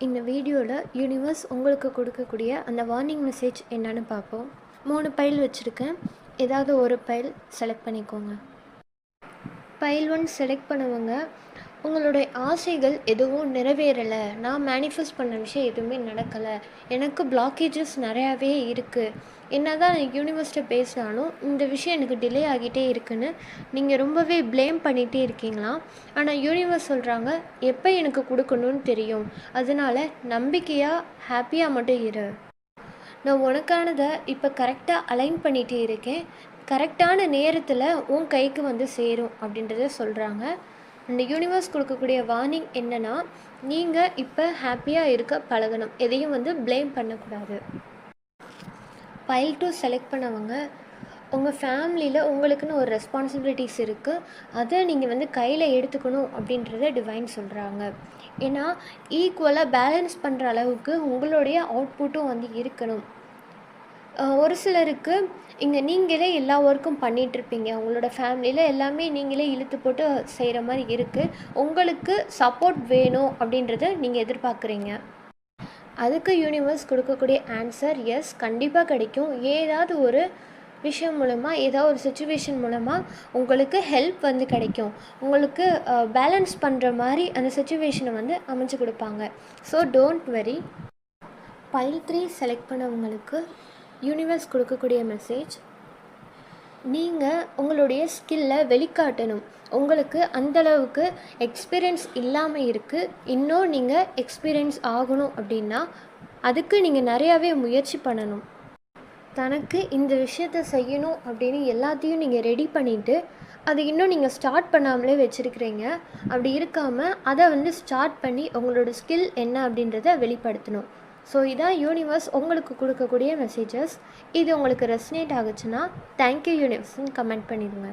இந்த வீடியோவில் யூனிவர்ஸ் உங்களுக்கு கொடுக்கக்கூடிய அந்த வார்னிங் மெசேஜ் என்னன்னு பார்ப்போம். 3 பைல் வச்சுருக்கேன். ஏதாவது ஒரு பைல் செலக்ட் பண்ணிக்கோங்க. பைல் 1 செலக்ட் பண்ணுவங்க. உங்களுடைய ஆசைகள் எதுவும் நிறைவேறலை, நான் மேனிஃபெஸ்ட் பண்ண விஷயம் எதுவுமே நடக்கலை, எனக்கு பிளாக்கேஜஸ் நிறையாவே இருக்குது, என்ன தான் யூனிவர்ஸ்ட்டை பேசினாலும் இந்த விஷயம் எனக்கு டிலே ஆகிட்டே இருக்குன்னு நீங்கள் ரொம்பவே ப்ளேம் பண்ணிகிட்டே இருக்கீங்களா? ஆனால் யூனிவர்ஸ் சொல்கிறாங்க, எப்போ எனக்கு கொடுக்கணும்னு தெரியும், அதனால் நம்பிக்கையாக ஹாப்பியாக மட்டும் இரு. நான் உனக்கானதை இப்போ கரெக்டாக அலைன் பண்ணிகிட்டே இருக்கேன், கரெக்டான நேரத்தில் உன் கைக்கு வந்து சேரும் அப்படின்றத சொல்கிறாங்க. இந்த யூனிவர்ஸ் கொடுக்கக்கூடிய வார்னிங் என்னென்னா, நீங்கள் இப்போ ஹாப்பியாக இருக்க பழகணும், எதையும் வந்து ப்ளேம் பண்ணக்கூடாது. பைல் 2 செலக்ட் பண்ணவங்க, உங்கள் ஃபேமிலியில் உங்களுக்குன்னு ஒரு ரெஸ்பான்சிபிலிட்டிஸ் இருக்குது, அதை நீங்கள் வந்து கையில் எடுத்துக்கணும் அப்படின்றத டிவைன் சொல்கிறாங்க. ஏன்னா ஈக்குவலாக பேலன்ஸ் பண்ணுற அளவுக்கு உங்களுடைய அவுட்புட்டும் வந்து இருக்கணும். ஒரு சிலருக்கு இங்கே நீங்களே எல்லா ஒர்க்கும் பண்ணிகிட்ருப்பீங்க, உங்களோட ஃபேமிலியில் எல்லாமே நீங்களே இழுத்து போட்டு செய்கிற மாதிரி இருக்குது, உங்களுக்கு சப்போர்ட் வேணும் அப்படின்றத நீங்கள் எதிர்பார்க்குறீங்க. அதுக்கு யூனிவர்ஸ் கொடுக்கக்கூடிய ஆன்சர் எஸ், கண்டிப்பாக கிடைக்கும். ஏதாவது ஒரு விஷயம் மூலமாக, ஏதாவது ஒரு சுச்சுவேஷன் மூலமாக உங்களுக்கு ஹெல்ப் வந்து கிடைக்கும், உங்களுக்கு பேலன்ஸ் பண்ணுற மாதிரி அந்த சுச்சுவேஷனை வந்து அமைச்சு கொடுப்பாங்க. So don't worry. File 3 select பண்ணவங்களுக்கு யூனிவர்ஸ் கொடுக்கக்கூடிய மெசேஜ், நீங்கள் உங்களுடைய ஸ்கில்லை வெளிக்காட்டணும், உங்களுக்கு அந்தளவுக்கு எக்ஸ்பீரியன்ஸ் இல்லாமல் இருக்குது, இன்னும் நீங்கள் எக்ஸ்பீரியன்ஸ் ஆகணும் அப்படின்னா அதுக்கு நீங்கள் நிறையாவே முயற்சி பண்ணணும். தனக்கு இந்த விஷயத்தை செய்யணும் அப்படின்னு எல்லாத்தையும் நீங்கள் ரெடி பண்ணிவிட்டு அது இன்னும் நீங்கள் ஸ்டார்ட் பண்ணாமலே வச்சுருக்கிறீங்க. அப்படி இருக்காமல் அதை வந்து ஸ்டார்ட் பண்ணி உங்களோட ஸ்கில் என்ன அப்படின்றத வெளிப்படுத்தணும். ஸோ இதான் யூனிவர்ஸ் உங்களுக்கு கொடுக்கக்கூடிய மெசேஜஸ். இது உங்களுக்கு ரெசனேட் ஆகுச்சுன்னா தேங்க்யூ யூனிவர்ஸ்ன்னு கமெண்ட் பண்ணிடுங்க.